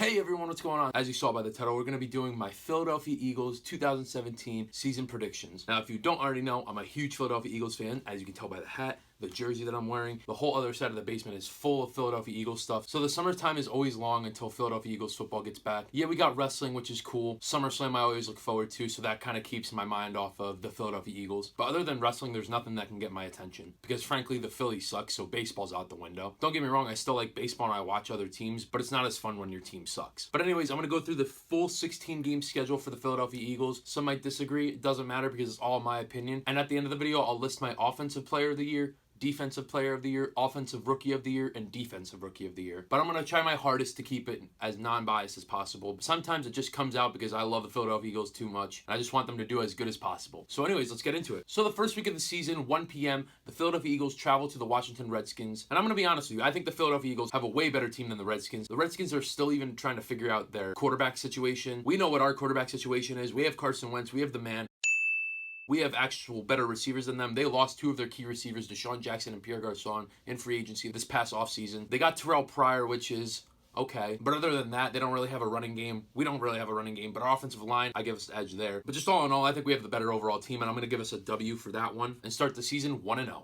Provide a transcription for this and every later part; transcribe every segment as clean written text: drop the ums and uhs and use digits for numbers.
Hey everyone, what's going on? As you saw by the title, we're going to be doing my Philadelphia Eagles 2017 season predictions. Now, if you don't already know, I'm a huge Philadelphia Eagles fan, as you can tell by the hat, the jersey that I'm wearing. The whole other side of the basement is full of Philadelphia Eagles stuff. So the summertime is always long until Philadelphia Eagles football gets back. Yeah, we got wrestling, which is cool. SummerSlam I always look forward to, so that kind of keeps my mind off of the Philadelphia Eagles. But other than wrestling, there's nothing that can get my attention. Because frankly, the Phillies suck, so baseball's out the window. Don't get me wrong, I still like baseball and I watch other teams, but it's not as fun when your team sucks. But anyways, I'm going to go through the full 16-game schedule for the Philadelphia Eagles. Some might disagree. It doesn't matter because it's all my opinion. And at the end of the video, I'll list my offensive player of the year, defensive player of the year, offensive rookie of the year, and defensive rookie of the year. But I'm going to try my hardest to keep it as non-biased as possible. Sometimes it just comes out because I love the Philadelphia Eagles too much, and I just want them to do as good as possible. So anyways, let's get into it. So the first week of the season, 1 p.m., the Philadelphia Eagles travel to the Washington Redskins. And I'm going to be honest with you, I think the Philadelphia Eagles have a way better team than the Redskins. The Redskins are still even trying to figure out their quarterback situation. We know what our quarterback situation is. We have Carson Wentz. We have the man. We have actual better receivers than them. They lost 2 of their key receivers, Deshaun Jackson and Pierre Garçon, in free agency this past offseason. They got Terrell Pryor, which is okay. But other than that, they don't really have a running game. We don't really have a running game, but our offensive line, I give us the edge there. But just all in all, I think we have the better overall team, and I'm going to give us a W for that one and start the season 1-0.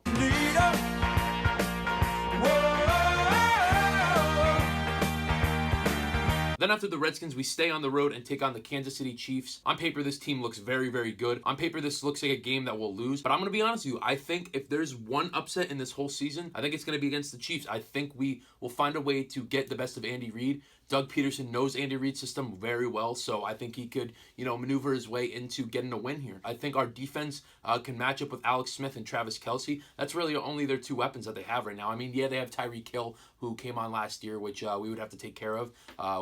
Then after the Redskins, we stay on the road and take on the Kansas City Chiefs. On paper, this team looks very, very good. On paper, this looks like a game that we'll lose. But I'm going to be honest with you. I think if there's one upset in this whole season, I think it's going to be against the Chiefs. I think we will find a way to get the best of Andy Reid. Doug Peterson knows Andy Reid's system very well, so I think he could, maneuver his way into getting a win here. I think our defense can match up with Alex Smith and Travis Kelce. That's really only their 2 weapons that they have right now. I mean, yeah, they have Tyreek Hill, who came on last year, which we would have to take care of.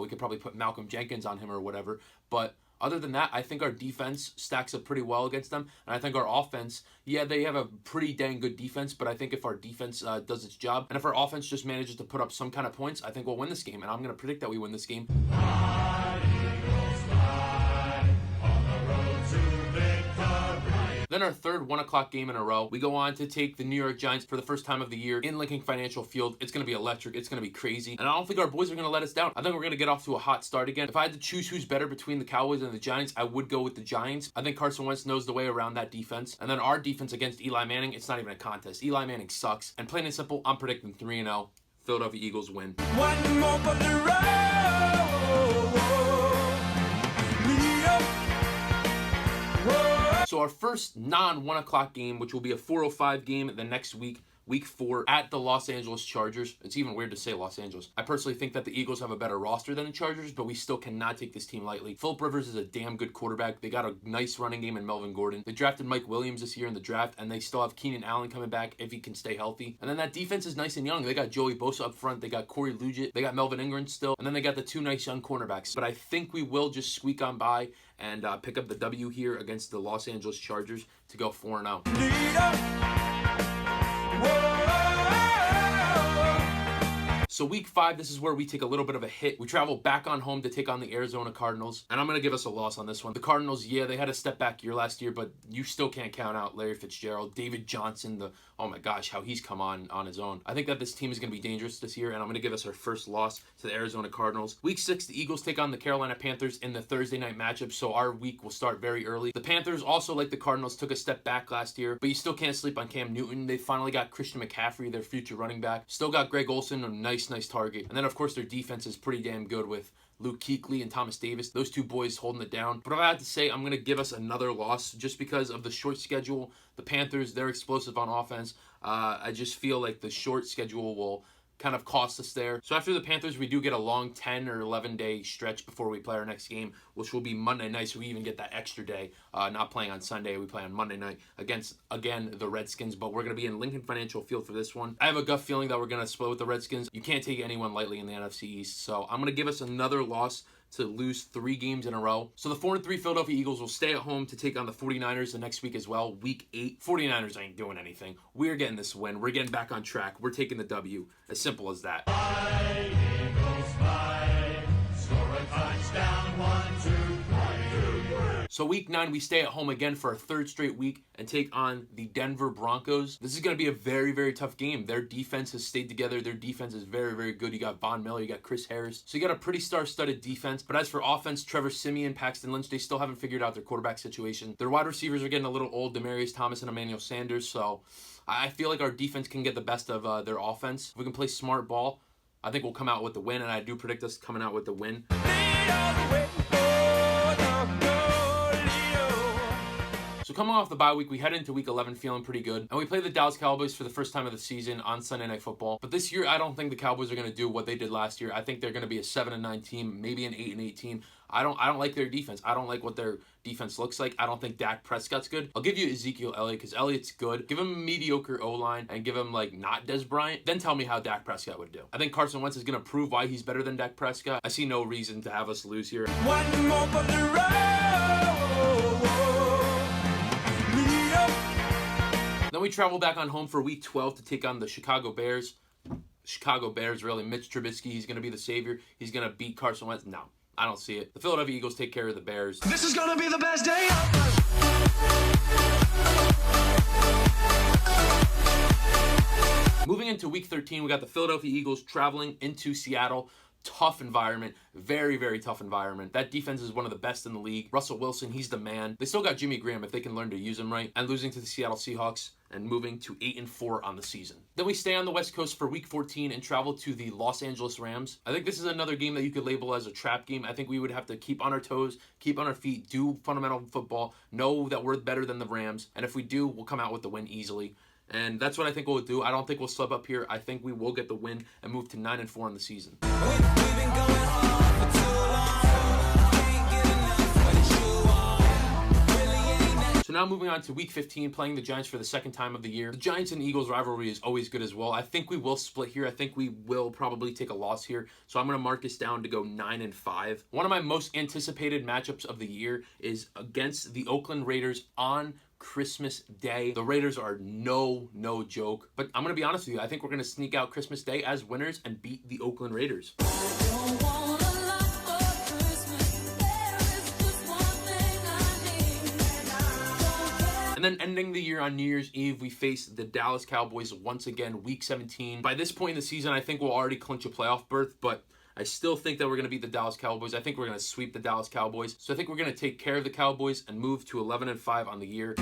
We could probably put Malcolm Jenkins on him or whatever, but other than that, I think our defense stacks up pretty well against them. And I think our offense, yeah, they have a pretty dang good defense, but I think if our defense does its job, and if our offense just manages to put up some kind of points, I think we'll win this game. And I'm going to predict that we win this game. Then our third 1 o'clock game in a row, we go on to take the New York Giants for the first time of the year in Lincoln Financial Field. It's going to be electric. It's going to be crazy. And I don't think our boys are going to let us down. I think we're going to get off to a hot start again. If I had to choose who's better between the Cowboys and the Giants, I would go with the Giants. I think Carson Wentz knows the way around that defense. And then our defense against Eli Manning, it's not even a contest. Eli Manning sucks. And plain and simple, I'm predicting 3-0. Philadelphia Eagles win. One more for the road. So our first non-1 o'clock game, which will be a 4:05 game the next week, Week 4 at the Los Angeles Chargers. It's even weird to say Los Angeles. I personally think that the Eagles have a better roster than the Chargers, but we still cannot take this team lightly. Philip Rivers is a damn good quarterback. They got a nice running game in Melvin Gordon. They drafted Mike Williams this year in the draft, and they still have Keenan Allen coming back if he can stay healthy. And then that defense is nice and young. They got Joey Bosa up front. They got Corey Liuget. They got Melvin Ingram still. And then they got the 2 nice young cornerbacks. But I think we will just squeak on by and pick up the W here against the Los Angeles Chargers to go 4-0. So week 5, this is where we take a little bit of a hit. We travel back on home to take on the Arizona Cardinals. And I'm going to give us a loss on this one. The Cardinals, yeah, they had a step back year last year, but you still can't count out Larry Fitzgerald, David Johnson, oh my gosh, how he's come on his own. I think that this team is going to be dangerous this year, and I'm going to give us our first loss to the Arizona Cardinals. Week 6, the Eagles take on the Carolina Panthers in the Thursday night matchup, so our week will start very early. The Panthers, also like the Cardinals, took a step back last year, but you still can't sleep on Cam Newton. They finally got Christian McCaffrey, their future running back. Still got Greg Olsen, a nice target. And then, of course, their defense is pretty damn good with Luke Kuechly and Thomas Davis. Those 2 boys holding it down. But if I had to say, I'm going to give us another loss just because of the short schedule. The Panthers, they're explosive on offense. I just feel like the short schedule will kind of cost us there. So after the Panthers, we do get a long 10 or 11 day stretch before we play our next game, which will be Monday night. So we even get that extra day, not playing on Sunday. We play on Monday night against, again, the Redskins, but we're going to be in Lincoln Financial Field for this one. I have a gut feeling that we're going to split with the Redskins. You can't take anyone lightly in the NFC East. So I'm going to give us another loss to lose 3 games in a row. So the 4-3 Philadelphia Eagles will stay at home to take on the 49ers the next week as well. Week 8, 49ers ain't doing anything. We're getting this win. We're getting back on track. We're taking the W. As simple as that. Fly, Eagles, fly. Score a touchdown, 1, 2, 3. So week 9, we stay at home again for a third straight week and take on the Denver Broncos. This is going to be a very, very tough game. Their defense has stayed together. Their defense is very, very good. You got Von Miller, you got Chris Harris. So you got a pretty star-studded defense. But as for offense, Trevor Siemian, Paxton Lynch, they still haven't figured out their quarterback situation. Their wide receivers are getting a little old, Demarius Thomas and Emmanuel Sanders. So I feel like our defense can get the best of their offense. If we can play smart ball, I think we'll come out with the win, and I do predict us coming out with the win. So coming off the bye week, we head into week 11 feeling pretty good. And we play the Dallas Cowboys for the first time of the season on Sunday Night Football. But this year, I don't think the Cowboys are going to do what they did last year. I think they're going to be a 7-9 team, maybe an 8-8 team. I don't like their defense. I don't like what their defense looks like. I don't think Dak Prescott's good. I'll give you Ezekiel Elliott because Elliott's good. Give him a mediocre O-line and give him not Dez Bryant. Then tell me how Dak Prescott would do. I think Carson Wentz is going to prove why he's better than Dak Prescott. I see no reason to have us lose here. One more for the road. Then we travel back on home for week 12 to take on the Chicago Bears. Chicago Bears, really. Mitch Trubisky, he's going to be the savior. He's going to beat Carson Wentz. No, I don't see it. The Philadelphia Eagles take care of the Bears. This is going to be the best day. Moving into week 13, we got the Philadelphia Eagles traveling into Seattle. Tough environment, very, very tough environment. That defense is one of the best in the league. Russell Wilson, he's the man. They still got Jimmy Graham if they can learn to use him right. And losing to the Seattle Seahawks and moving to 8-4 on the season. Then we stay on the West Coast for week 14 and travel to the Los Angeles Rams. I think this is another game that you could label as a trap game. I think we would have to keep on our toes, keep on our feet, do fundamental football, know that we're better than the Rams. And if we do, we'll come out with the win easily. And that's what I think we'll do. I don't think we'll slip up here. I think we will get the win and move to 9-4 on the season. So now moving on to week 15, playing the Giants for the second time of the year. The Giants and Eagles rivalry is always good as well. I think we will split here. I think we will probably take a loss here. So I'm going to mark this down to go 9-5. One of my most anticipated matchups of the year is against the Oakland Raiders on Christmas Day. The Raiders are no joke. But I'm going to be honest with you. I think we're going to sneak out Christmas Day as winners and beat the Oakland Raiders. And then ending the year on New Year's Eve, we face the Dallas Cowboys once again, week 17. By this point in the season, I think we'll already clinch a playoff berth, but I still think that we're going to beat the Dallas Cowboys. I think we're going to sweep the Dallas Cowboys. So I think we're going to take care of the Cowboys and move to 11-5 on the year.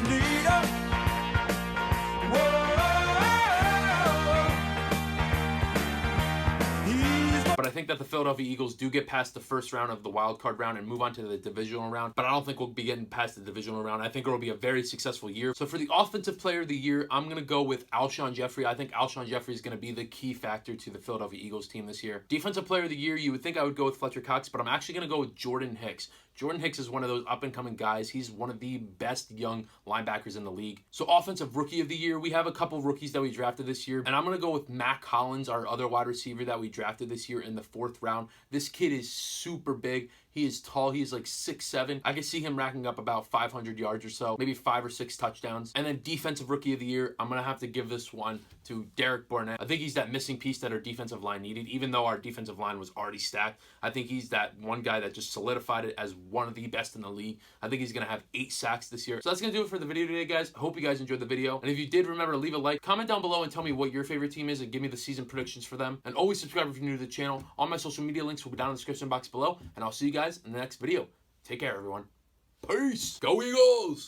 But I think that the Philadelphia Eagles do get past the first round of the wild card round and move on to the divisional round. But I don't think we'll be getting past the divisional round. I think it will be a very successful year. So for the offensive player of the year, I'm going to go with Alshon Jeffrey. I think Alshon Jeffrey is going to be the key factor to the Philadelphia Eagles team this year. Defensive player of the year, you would think I would go with Fletcher Cox, but I'm actually going to go with Jordan Hicks. Jordan Hicks is one of those up-and-coming guys. He's one of the best young linebackers in the league. So offensive rookie of the year, we have a couple rookies that we drafted this year. And I'm going to go with Matt Collins, our other wide receiver that we drafted this year in the 4th round. This kid is super big. He is tall. He is like 6'7". I can see him racking up about 500 yards or so, maybe 5 or 6 touchdowns. And then defensive rookie of the year, I'm going to have to give this one to Derek Barnett. I think he's that missing piece that our defensive line needed, even though our defensive line was already stacked. I think he's that one guy that just solidified it as one of the best in the league. I think he's going to have 8 sacks this year. So that's going to do it for the video today, guys. I hope you guys enjoyed the video. And if you did, remember to leave a like, comment down below and tell me what your favorite team is and give me the season predictions for them. And always subscribe if you're new to the channel. All my social media links will be down in the description box below. And I'll see you guys in the next video. Take care, everyone. Peace. Go Eagles!